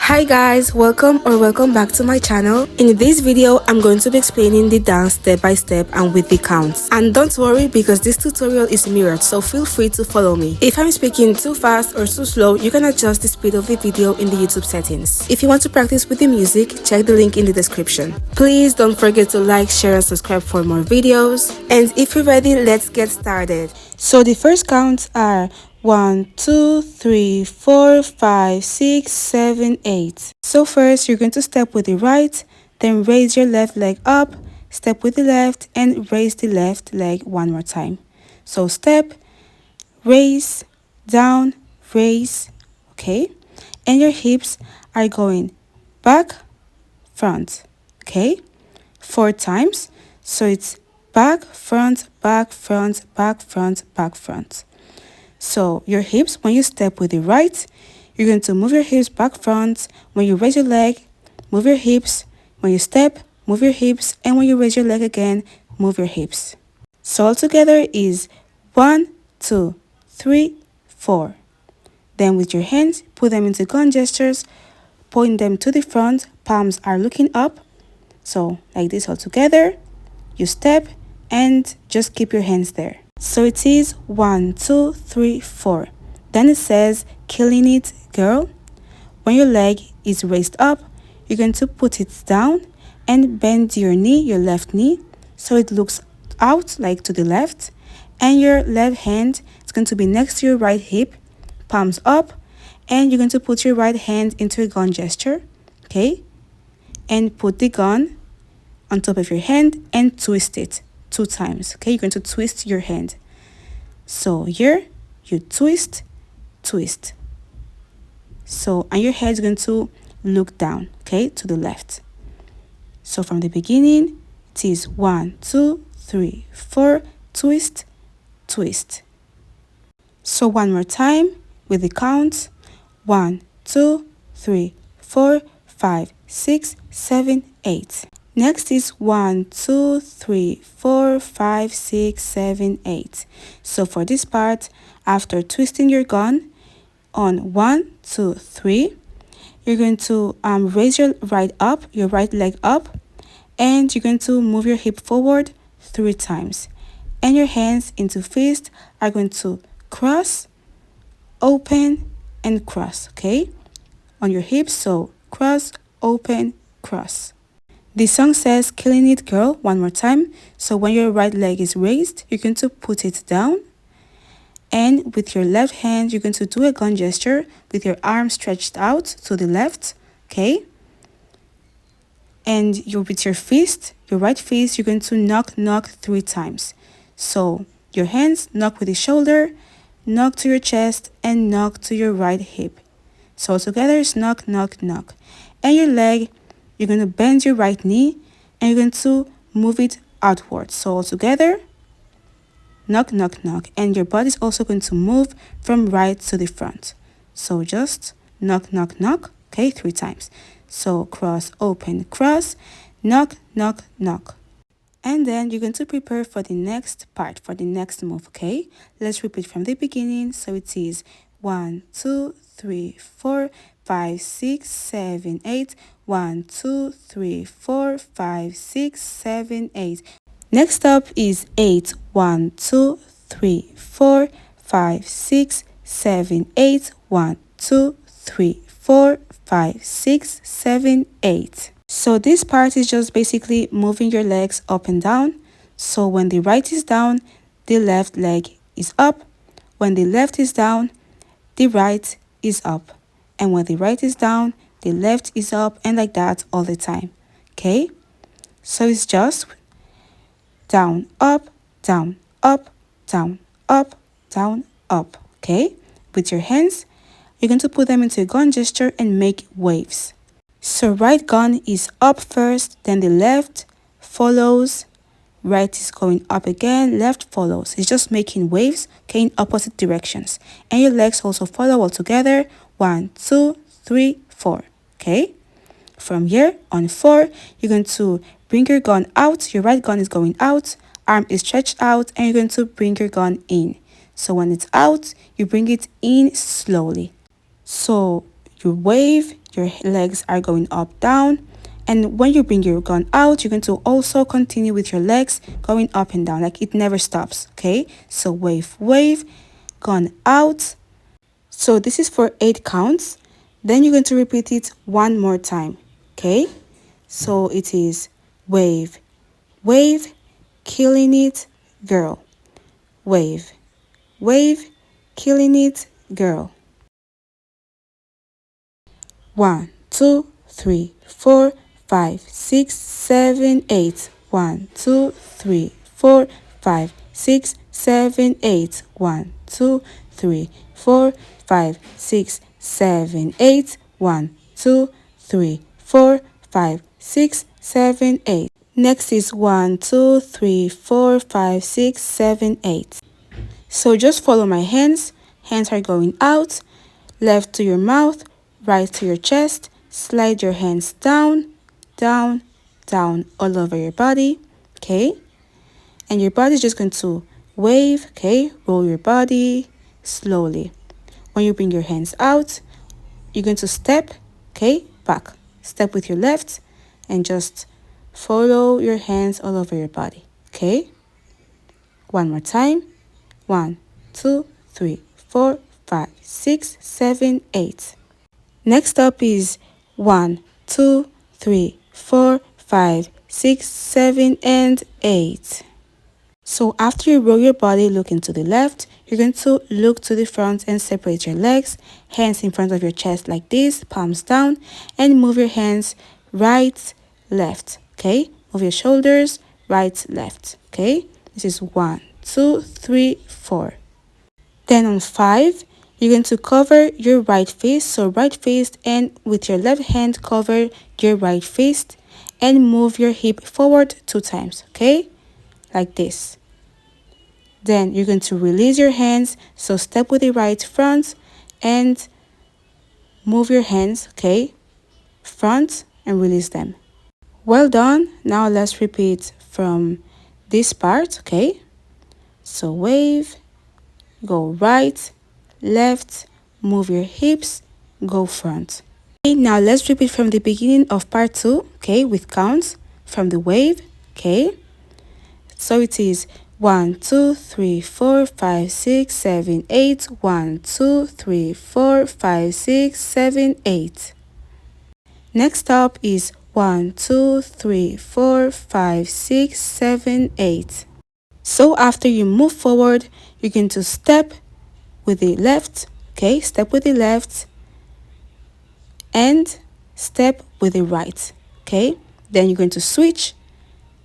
Hi guys, welcome back to my channel. In this video, I'm going to be explaining the dance step by step and with the counts. And don't worry because this tutorial is mirrored, so feel free to follow me. If I'm speaking too fast or too slow, you can adjust the speed of the video in the YouTube settings. If you want to practice with the music, check the link in the description. Please don't forget to like, share and subscribe for more videos. And if you're ready, let's get started. So the first counts are 1, 2, 3, 4, 5, 6, 7, 8. So first you're going to step with the right, then raise your left leg up, step with the left and raise the left leg one more time. So step, raise, down, raise, okay? And your hips are going back, front, okay? 4 times. So it's back, front, back, front, back, front, back, front. So your hips, when you step with the right, you're going to move your hips back front. When you raise your leg, move your hips. When you step, move your hips. And when you raise your leg again, move your hips. So all together is 1, 2, 3, 4. Then with your hands, put them into gun gestures. Point them to the front. Palms are looking up. So like this all together. You step and just keep your hands there. So it is 1, 2, 3, 4. Then it says Killin It Girl. When your leg is raised up, you're going to put it down and bend your knee, your left knee, so it looks out like to the left. And your left hand is going to be next to your right hip, palms up, and you're going to put your right hand into a gun gesture, okay? And put the gun on top of your hand and twist it 2 times, okay? You're going to twist your hand. So here you twist, twist. So and your head is going to look down, okay, to the left. So from the beginning it is 1, 2, 3, 4, twist, twist. So one more time with the count: 1, 2, 3, 4, 5, 6, 7, 8. Next is 1, 2, 3, 4, 5, 6, 7, 8. So for this part, after twisting your gun on 1, 2, 3, you're going to raise your right leg up, and you're going to move your hip forward 3 times. And your hands into fist are going to cross, open, and cross, okay? On your hips, so cross, open, cross. The song says Killin It Girl one more time. So when your right leg is raised, you're going to put it down. And with your left hand, you're going to do a gun gesture with your arm stretched out to the left, okay? And with your fist, your right fist, you're going to knock 3 times. So your hands knock with the shoulder, knock to your chest, and knock to your right hip. So together it's knock, knock, knock. And your leg, you're going to bend your right knee and you're going to move it outwards. So all together, knock, knock, knock. And your body is also going to move from right to the front. So just knock, knock, knock, okay, 3 times. So cross, open, cross, knock, knock, knock. And then you're going to prepare for the next part, for the next move, okay? Let's repeat from the beginning. So it is 1, 2, 3, 4, 5, 6, 7, 8. 1, 2, 3, 4, 5, 6, 7, 8. Next up is 8. 1, 2, 3, 4, 5, 6, 7, 8. 1, 2, 3, 4, 5, 6, 7, 8. So this part is just basically moving your legs up and down. So when the right is down, the left leg is up. When the left is down, the right is up. And when the right is down, the left is up, and like that all the time, okay? So it's just down, up, down, up, down, up, down, up, okay? With your hands, you're going to put them into a gun gesture and make waves. So right gun is up first, then the left follows, right is going up again, left follows. It's just making waves, okay, in opposite directions. And your legs also follow all together. 1, 2, 3, 4, okay? From here on 4, you're going to bring your gun out. Your right gun is going out, arm is stretched out, and you're going to bring your gun in. So when it's out, you bring it in slowly. So you wave, your legs are going up, down. And when you bring your gun out, you're going to also continue with your legs going up and down, like it never stops, okay? So wave, wave, gun out. So this is for 8 counts. Then you're going to repeat it one more time, okay? So it is wave, wave, killing it, girl. Wave, wave, killing it, girl. 1, 2, 3, 4, 5, 6, 7, 8. 1, 2, 3, 4, 5, 6, 7, 8. 1, 2, 3, 4, 5, 6, 7, 8. 1, 2, 3, 4, 5, 6, 7, 8. Next is 1, 2, 3, 4, 5, 6, 7, 8. So just follow my hands. Hands are going out, left to your mouth, right to your chest. Slide your hands down, down, down all over your body, okay? And your body is just going to wave, okay? Roll your body slowly. When you bring your hands out, you're going to step, okay? Back. Step with your left and just follow your hands all over your body, okay? One more time. 1, 2, 3, 4, 5, 6, 7, 8. Next up is 1, 2, 3, 4, 5, 6, 7, and 8. So after you roll your body, look into the left, you're going to look to the front and separate your legs, hands in front of your chest like this, palms down, and move your hands right, left, okay? Move your shoulders, right, left, okay? This is 1, 2, 3, 4. Then on 5, you're going to cover your right face, so right face, and with your left hand cover your right fist and move your hip forward 2 times, okay? Like this. Then you're going to release your hands, so step with the right front and move your hands, okay? Front and release them. Well done. Now let's repeat from this part, okay? So wave, go right, left, move your hips, go front. Okay, now let's repeat from the beginning of part 2, okay, with counts from the wave, okay? So it is 1, 2, 3, 4, 5, 6, 7, 8. 1, 2, 3, 4, 5, 6, 7, 8. Next up is 1, 2, 3, 4, 5, 6, 7, 8. So after you move forward, you're going to step with the left, okay? Step with the left and step with the right, okay? Then you're going to switch,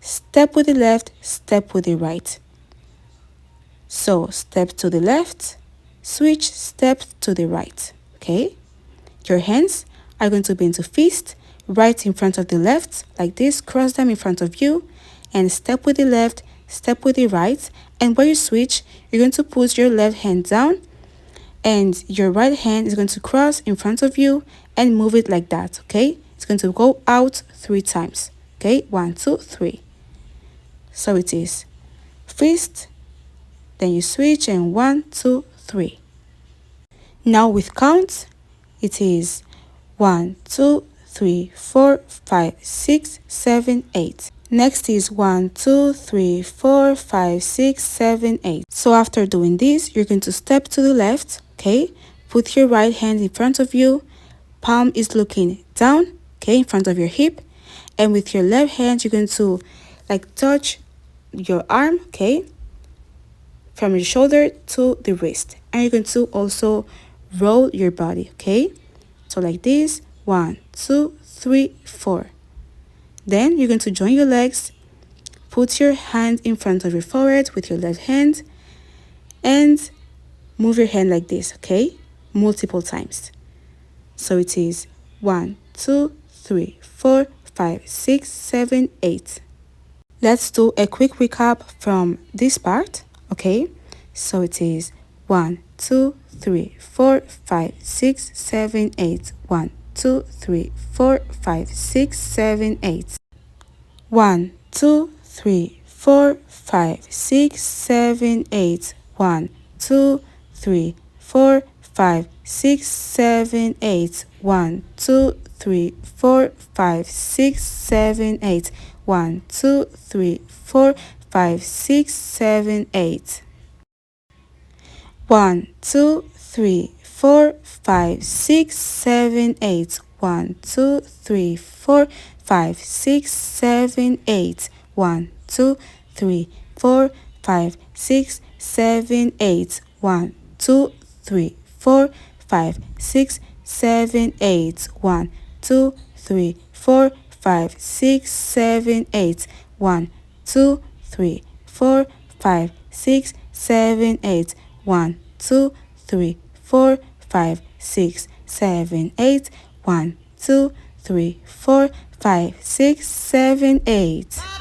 step with the left, step with the right. So step to the left, switch, step to the right, okay? Your hands are going to be into fist, right in front of the left, like this, cross them in front of you, and step with the left, step with the right, and when you switch, you're going to put your left hand down, and your right hand is going to cross in front of you and move it like that, okay? It's going to go out 3 times, okay? 1, 2, 3. So it is fist, then you switch, and 1, 2, 3. Now with counts, it is 1, 2, 3, 4, 5, 6, 7, 8. Next is 1, 2, 3, 4, 5, 6, 7, 8. So after doing this, you're going to step to the left, okay? Put your right hand in front of you. Palm is looking down, okay, in front of your hip. And with your left hand, you're going to like touch your arm, okay, from your shoulder to the wrist. And you're going to also roll your body, okay? So like this, 1, 2, 3, 4. Then you're going to join your legs, put your hand in front of your forehead with your left hand, and move your hand like this, okay? Multiple times. So it is 1, 2, 3, 4, 5, 6, 7, 8. Let's do a quick recap from this part, okay? So it is 1, 2, 3, 4, 5, 6, 7, 8. 1, 2, 3, 4, 5, 6, 7, 8. 1, 2, 3, 4, 5, 6, 7, 8. 1, 2, 3, 4, 5 6 7 8 1 2 3 4 5 6 7 8 1 2 3 4 5 6 7 8 1 2 3 4 5 6 7 8 1 2 3 4 5 6 7 8 1 2 3 4 5 6 7 8 1 2 3 4 5 6 7 8 1 2 3 4 5 6 7 8 1 2 3 4 5 6 7 8 1 2 3 4 5 6 7 8 1 2 3 4 5 6 7 8